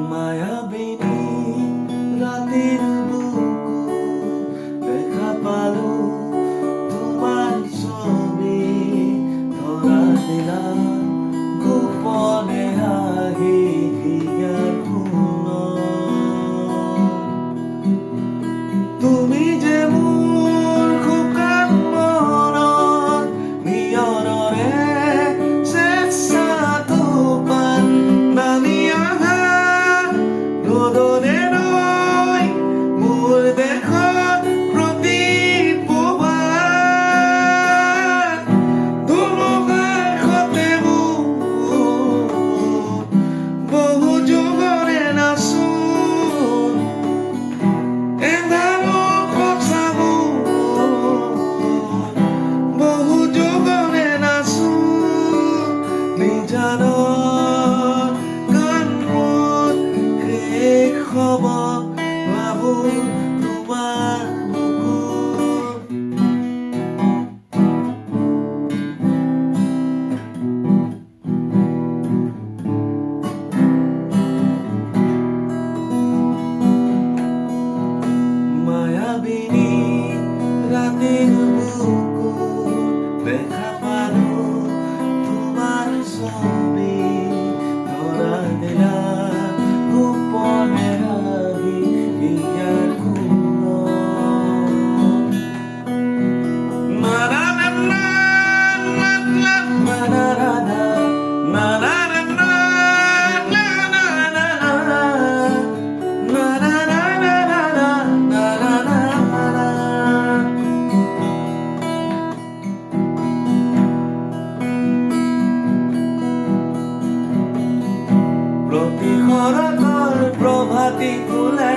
মায়াবিনী ৰাতেৰ বুকু দেখা পালো তোমাৰ ছবি ধৰা দিলাম গোপনে আহি হিয়াৰ কোন তুমি যে মোৰ শুকান মনত নিয়নৰে চেষ্টাটো পান নামি অহা ৰদনে নৈ মোৰ দেশত প্ৰতিপবাৰ তোমাৰ সতে বহু যুগৰে নাচোন এন্ধাৰো সঁচাবো বহু যুগৰে নাচোন নিজানৰ গানবোৰ শেষ হ'ব ভাবো তোমাৰ বুকুত মায়াবিনী রাতের বুকু দেখা পালো তোমার ছবি ধরা দিলাম গোপনে রাগি ইয়ার কোন না না না না না না না না না না প্রতি শৰতৰ প্ৰভাতী ফুলে